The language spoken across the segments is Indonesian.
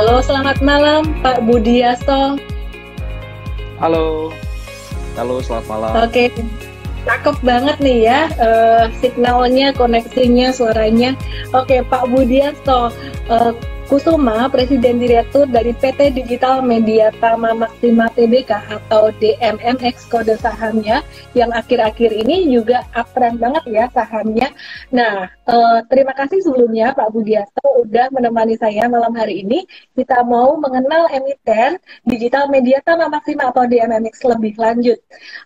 Halo, selamat malam Pak Budiasto. Halo, halo, selamat malam. Oke, cakep banget nih ya, signalnya, koneksinya, suaranya. Oke, Pak Budiasto, Kusuma, Presiden Direktur dari PT Digital Media Tama Maksima Tbk atau DMMX kode sahamnya, yang akhir-akhir ini juga uptrend banget ya sahamnya. Nah, terima kasih sebelumnya Pak Budiasto udah menemani saya malam hari ini. Kita mau mengenal emiten Digital Media Tama Maksima atau DMMX lebih lanjut.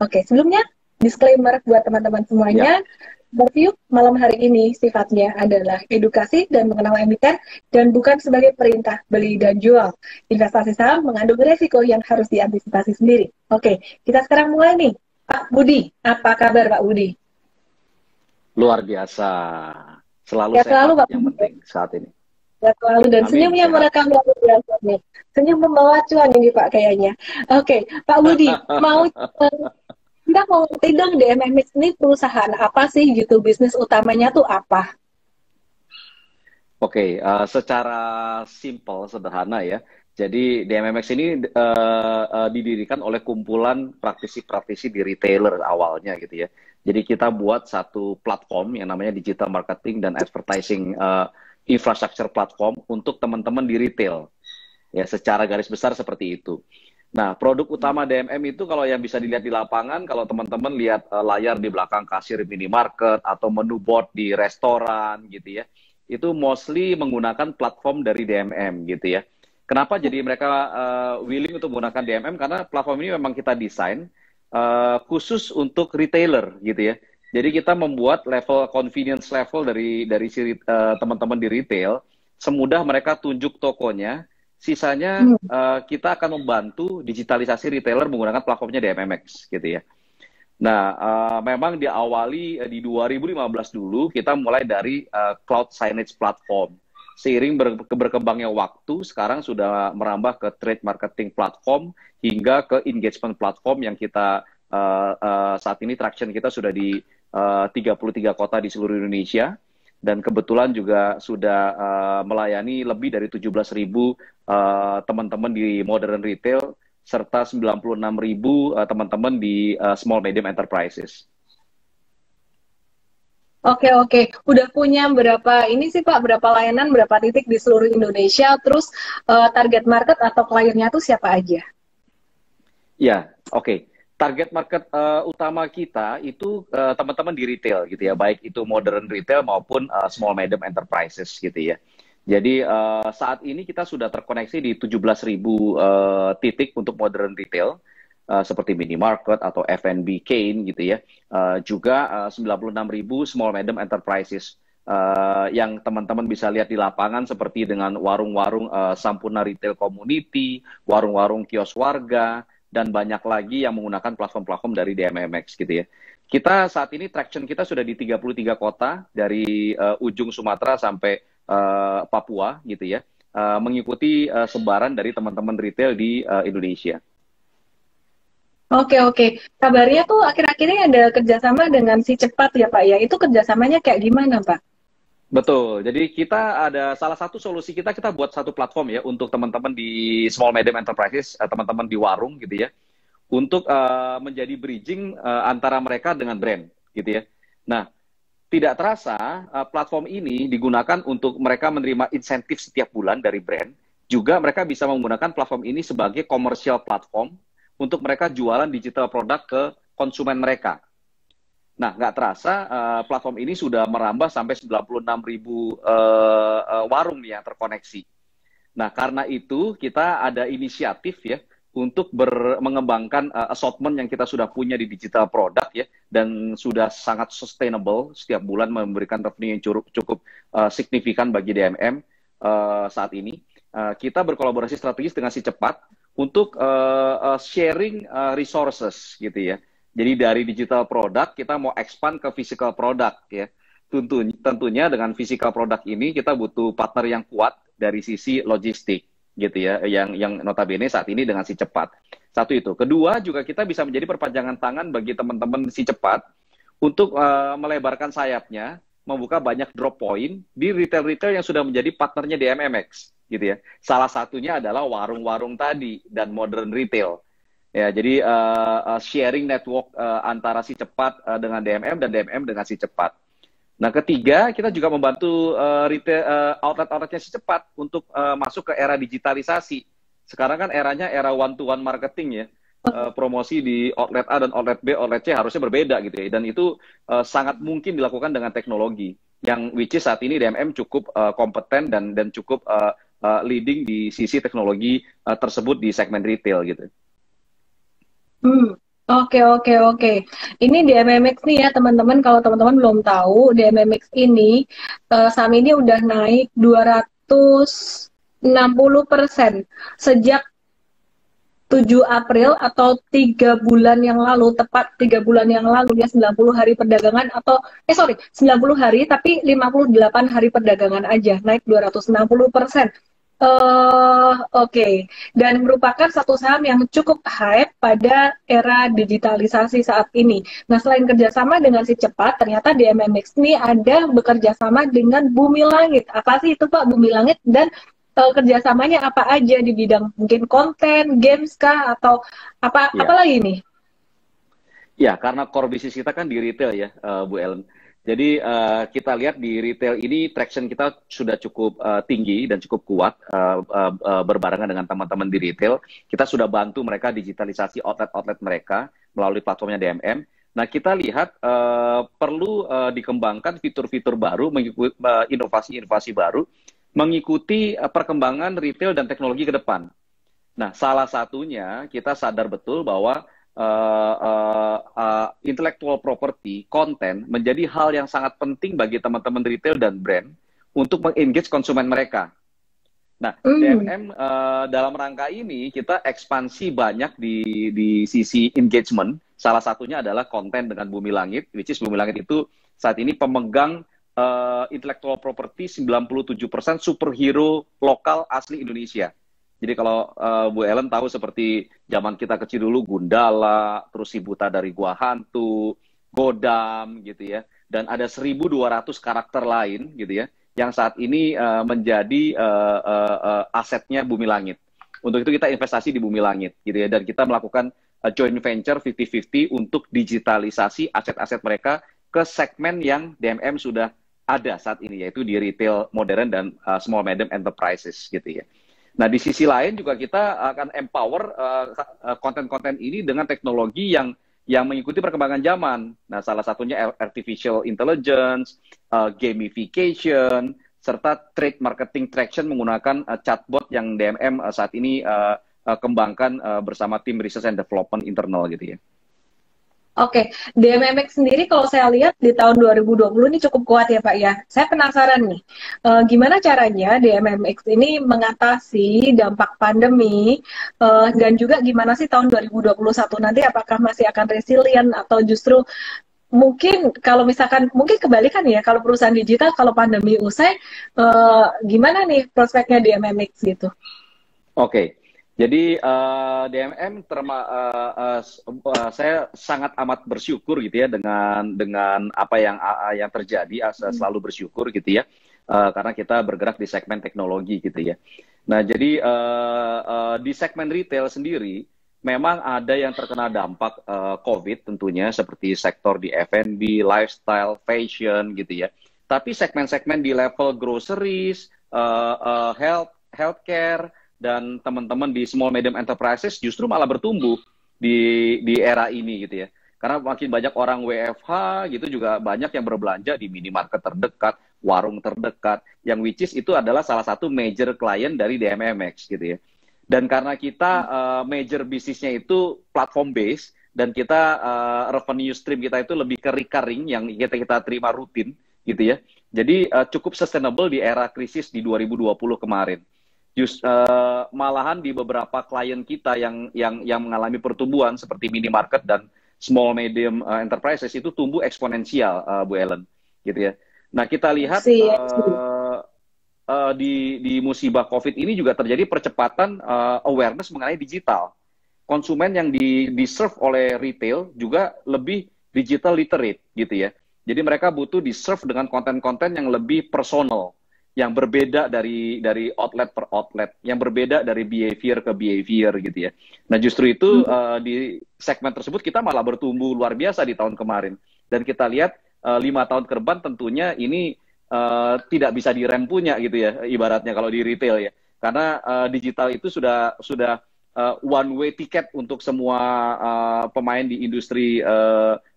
Oke, sebelumnya disclaimer buat teman-teman semuanya. Ya, Review malam hari ini sifatnya adalah edukasi dan mengenal emiten dan bukan sebagai perintah beli dan jual. Investasi saham mengandung risiko yang harus diantisipasi sendiri. Oke, kita sekarang mulai nih. Pak Budi, apa kabar Pak Budi? luar biasa. Selalu Ya selalu sehat Pak yang Budi. penting saat ini. Ya selalu, dan Amin, senyumnya sehat. mereka luar biasa nih. Senyum membawa cuan ini Pak kayaknya. Oke, Pak Budi, kita mau ngerti dong DMMX ini perusahaan apa sih gitu, bisnis utamanya tuh apa? Oke, secara simple, sederhana ya. Jadi DMMX ini didirikan oleh kumpulan praktisi-praktisi di retailer awalnya gitu ya. Jadi kita buat satu platform yang namanya Digital Marketing dan Advertising Infrastructure Platform untuk teman-teman di retail. Ya, secara garis besar seperti itu. Nah, produk utama DMM itu kalau yang bisa dilihat di lapangan, kalau teman-teman lihat layar di belakang kasir minimarket atau menu board di restoran gitu ya, itu mostly menggunakan platform dari DMM gitu ya. Kenapa jadi mereka willing untuk menggunakan DMM? Karena platform ini memang kita desain khusus untuk retailer gitu ya. Jadi kita membuat level convenience level dari si teman-teman di retail, semudah mereka tunjuk tokonya. Sisanya kita akan membantu digitalisasi retailer menggunakan platformnya DMMX gitu ya. Nah, memang diawali di 2015 dulu kita mulai dari cloud signage platform. Seiring berkembangnya waktu, sekarang sudah merambah ke trade marketing platform hingga ke engagement platform yang kita saat ini traction kita sudah di 33 kota di seluruh Indonesia. Dan kebetulan juga sudah melayani lebih dari 17.000 teman-teman di modern retail, serta 96.000 teman-teman di small medium enterprises. Oke. Udah punya berapa ini sih Pak, berapa layanan, berapa titik di seluruh Indonesia, terus target market atau kliennya tuh siapa aja? Ya, oke. Target market utama kita itu teman-teman di retail gitu ya, baik itu modern retail maupun small medium enterprises gitu ya. Jadi saat ini kita sudah terkoneksi di 17.000 titik untuk modern retail seperti minimarket atau F&B chain gitu ya. Juga 96.000 small medium enterprises yang teman-teman bisa lihat di lapangan seperti dengan warung-warung Sampurna Retail Community, warung-warung kios warga, dan banyak lagi yang menggunakan platform-platform dari DMMX gitu ya. Kita saat ini traction kita sudah di 33 kota dari ujung Sumatera sampai Papua gitu ya, mengikuti sebaran dari teman-teman retail di Indonesia. Oke. Kabarnya tuh akhir-akhir ini ada kerjasama dengan si Cepat ya Pak ya. Itu kerjasamanya kayak gimana Pak? Betul. Jadi kita ada salah satu solusi kita buat satu platform ya untuk teman-teman di small medium enterprises, teman-teman di warung gitu ya, untuk menjadi bridging antara mereka dengan brand gitu ya. Nah, tidak terasa platform ini digunakan untuk mereka menerima insentif setiap bulan dari brand. Juga mereka bisa menggunakan platform ini sebagai commercial platform untuk mereka jualan digital produk ke konsumen mereka. Nah, nggak terasa platform ini sudah merambah sampai 96.000 warung nih yang terkoneksi. Nah, karena itu kita ada inisiatif ya untuk mengembangkan assortment yang kita sudah punya di digital product ya, dan sudah sangat sustainable, setiap bulan memberikan revenue yang cukup signifikan bagi DMM saat ini. Kita berkolaborasi strategis dengan si Cepat untuk sharing resources gitu ya. Jadi dari digital product kita mau expand ke physical product ya. Tentunya dengan physical product ini kita butuh partner yang kuat dari sisi logistik gitu ya, yang notabene saat ini dengan si Cepat. Satu itu. Kedua juga kita bisa menjadi perpanjangan tangan bagi teman-teman si Cepat untuk melebarkan sayapnya, membuka banyak drop point di retail-retail yang sudah menjadi partnernya DMMX gitu ya. Salah satunya adalah warung-warung tadi dan modern retail. Ya, jadi sharing network antara si cepat dengan DMM dan DMM dengan si cepat. Nah, ketiga, kita juga membantu retail outlet-outletnya si cepat untuk masuk ke era digitalisasi. Sekarang kan eranya era one-to-one marketing ya. Promosi di outlet A dan outlet B, outlet C harusnya berbeda gitu ya. Dan itu sangat mungkin dilakukan dengan teknologi. Yang which is saat ini DMM cukup kompeten dan cukup leading di sisi teknologi tersebut di segmen retail gitu. Oke, oke, oke. Ini DMMX nih ya teman-teman, kalau teman-teman belum tahu, DMMX ini saham ini udah naik 260% sejak 7 April atau 3 bulan yang lalu, tepat 3 bulan yang lalu ya, 90 hari perdagangan atau, 90 hari tapi 58 hari perdagangan aja, naik 260%. Oke. Dan merupakan satu saham yang cukup hype pada era digitalisasi saat ini. Nah, selain kerjasama dengan si cepat, ternyata di MMX ini ada bekerjasama dengan Bumi Langit. Apa sih itu Pak Bumi Langit? Dan kerjasamanya apa aja di bidang mungkin konten, games kah, atau apa lagi nih? Ya, karena core bisnis kita kan di retail ya, Bu Ellen. Jadi kita lihat di retail ini traction kita sudah cukup tinggi dan cukup kuat berbarengan dengan teman-teman di retail. Kita sudah bantu mereka digitalisasi outlet-outlet mereka melalui platformnya DMM. Nah, kita lihat perlu dikembangkan fitur-fitur baru, mengikuti inovasi-inovasi baru, mengikuti perkembangan retail dan teknologi ke depan. Nah, salah satunya kita sadar betul bahwa intellectual property, konten menjadi hal yang sangat penting bagi teman-teman retail dan brand untuk meng-engage konsumen mereka. Nah, DMM dalam rangka ini kita ekspansi banyak di sisi engagement. Salah satunya adalah konten dengan Bumi Langit, which is Bumi Langit itu saat ini pemegang intellectual property 97% superhero lokal asli Indonesia. Jadi kalau Bu Ellen tahu seperti zaman kita kecil dulu Gundala, terus si Buta dari Gua Hantu, Godam gitu ya. Dan ada 1.200 karakter lain gitu ya yang saat ini menjadi asetnya Bumi Langit. Untuk itu kita investasi di Bumi Langit gitu ya, dan kita melakukan joint venture 50-50 untuk digitalisasi aset-aset mereka ke segmen yang DMM sudah ada saat ini, yaitu di retail modern dan small medium enterprises gitu ya. Nah, di sisi lain juga kita akan empower konten-konten ini dengan teknologi yang mengikuti perkembangan zaman. Nah, salah satunya artificial intelligence, gamification, serta trade marketing traction menggunakan chatbot yang DMM saat ini kembangkan bersama tim research and development internal gitu ya. Oke, DMMX sendiri kalau saya lihat di tahun 2020 ini cukup kuat ya Pak ya. Saya penasaran nih, gimana caranya DMMX ini mengatasi dampak pandemi, dan juga gimana sih tahun 2021 nanti, apakah masih akan resilient atau justru mungkin kalau misalkan, mungkin kebalikan ya, kalau perusahaan digital kalau pandemi usai, gimana nih prospeknya DMMX gitu? Oke. Jadi DMM saya sangat amat bersyukur gitu ya dengan apa yang terjadi, selalu bersyukur gitu ya, karena kita bergerak di segmen teknologi gitu ya. Nah, jadi di segmen retail sendiri memang ada yang terkena dampak COVID tentunya, seperti sektor di F&B, lifestyle, fashion gitu ya. Tapi segmen-segmen di level groceries, healthcare, dan teman-teman di small medium enterprises justru malah bertumbuh di era ini gitu ya. Karena makin banyak orang WFH gitu, juga banyak yang berbelanja di minimarket terdekat, warung terdekat, yang which is itu adalah salah satu major client dari DMMX gitu ya. Dan karena kita major bisnisnya itu platform base, dan kita revenue stream kita itu lebih ke recurring yang kita terima rutin gitu ya. Jadi cukup sustainable di era krisis di 2020 kemarin. Malahan di beberapa klien kita yang mengalami pertumbuhan seperti minimarket dan small medium enterprises itu tumbuh eksponensial, Bu Ellen, gitu ya. Nah, kita lihat di musibah COVID ini juga terjadi percepatan awareness mengenai digital. Konsumen yang di-serve oleh retail juga lebih digital literate gitu ya. Jadi mereka butuh di-serve dengan konten-konten yang lebih personal. yang berbeda dari outlet per outlet, yang berbeda dari behavior ke behavior gitu ya. Nah justru itu di segmen tersebut kita malah bertumbuh luar biasa di tahun kemarin. Dan kita lihat 5 tahun ke depan tentunya ini tidak bisa direm punya gitu ya, ibaratnya kalau di retail ya. Karena digital itu sudah one way ticket untuk semua pemain di industri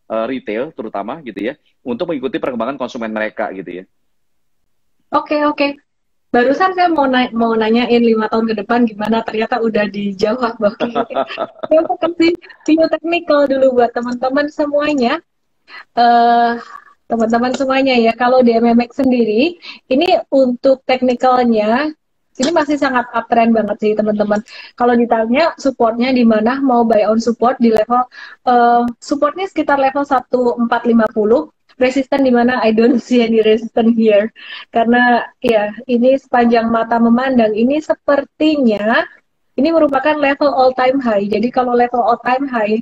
retail terutama gitu ya, untuk mengikuti perkembangan konsumen mereka gitu ya. Oke. Barusan saya mau nanyain 5 tahun ke depan gimana, ternyata udah dijawab. Oke. Terima kasih Vio Technical dulu buat teman-teman semuanya. Teman-teman semuanya ya, kalau di MMX sendiri, ini untuk teknikalnya, ini masih sangat uptrend banget sih teman-teman. Kalau ditanya supportnya di mana, mau buy on support di level, supportnya sekitar level 1450, resisten di mana I don't see any resistance here. Karena ya, ini sepanjang mata memandang, ini sepertinya, ini merupakan level all time high. Jadi kalau level all time high,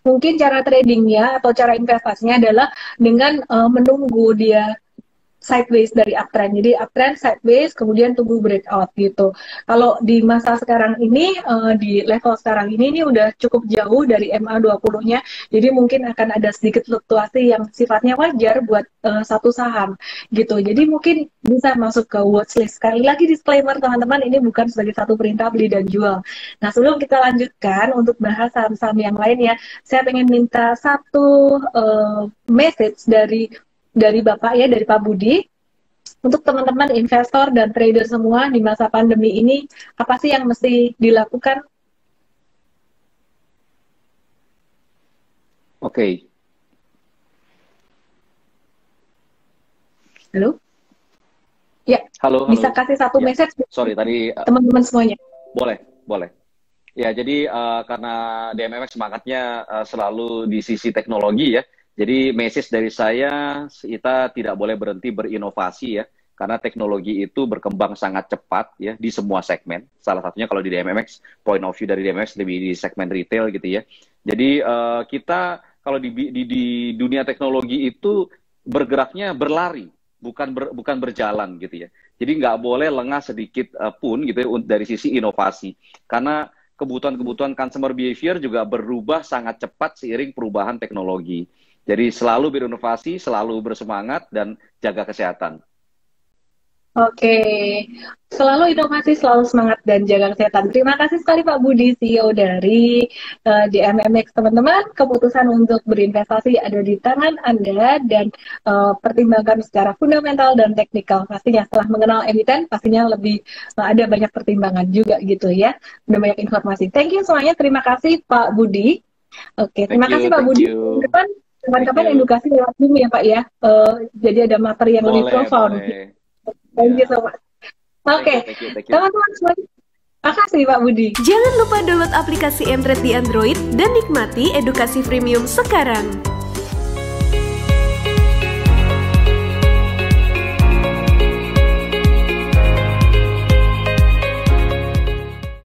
mungkin cara tradingnya atau cara investasinya adalah dengan menunggu dia sideways dari uptrend. Jadi uptrend, sideways, kemudian tunggu breakout gitu. Kalau di masa sekarang ini, di level sekarang ini udah cukup jauh dari MA20-nya. Jadi mungkin akan ada sedikit fluktuasi yang sifatnya wajar buat satu saham gitu. Jadi mungkin bisa masuk ke watchlist. Sekali lagi disclaimer teman-teman, ini bukan sebagai satu perintah beli dan jual. Nah sebelum kita lanjutkan untuk bahas saham-saham yang lain ya, saya pengen minta satu message dari Bapak ya, dari Pak Budi, untuk teman-teman investor dan trader semua di masa pandemi ini, apa sih yang mesti dilakukan? Oke. Halo? Ya, halo. Bisa kasih satu ya. message? Sorry, tadi teman-teman semuanya. Boleh. Ya, jadi karena DMMX semangatnya selalu di sisi teknologi ya. Jadi message dari saya, kita tidak boleh berhenti berinovasi ya, karena teknologi itu berkembang sangat cepat ya di semua segmen. Salah satunya kalau di DMMX, point of view dari DMMX lebih di segmen retail gitu ya. Jadi kita kalau di dunia teknologi itu bergeraknya berlari, bukan berjalan gitu ya. Jadi nggak boleh lengah sedikit pun gitu ya, dari sisi inovasi, karena kebutuhan consumer behavior juga berubah sangat cepat seiring perubahan teknologi. Jadi selalu berinovasi, selalu bersemangat, dan jaga kesehatan. Oke, selalu inovasi, selalu semangat, dan jaga kesehatan. Terima kasih sekali Pak Budi, CEO dari DMMX. Teman-teman, keputusan untuk berinvestasi ada di tangan Anda, dan pertimbangkan secara fundamental dan teknikal. Pastinya setelah mengenal emiten, pastinya lebih ada banyak pertimbangan juga gitu ya. Ada banyak informasi. Thank you semuanya, terima kasih Pak Budi. Oke, terima kasih Pak Budi. Kapan-kapan edukasi lewat Zoom ya Pak ya. Jadi ada materi yang lebih profound. Thank you so much. Oke, teman-teman semuanya, makasih Pak Budi. Jangan lupa download aplikasi M-Trade di Android dan nikmati edukasi premium sekarang.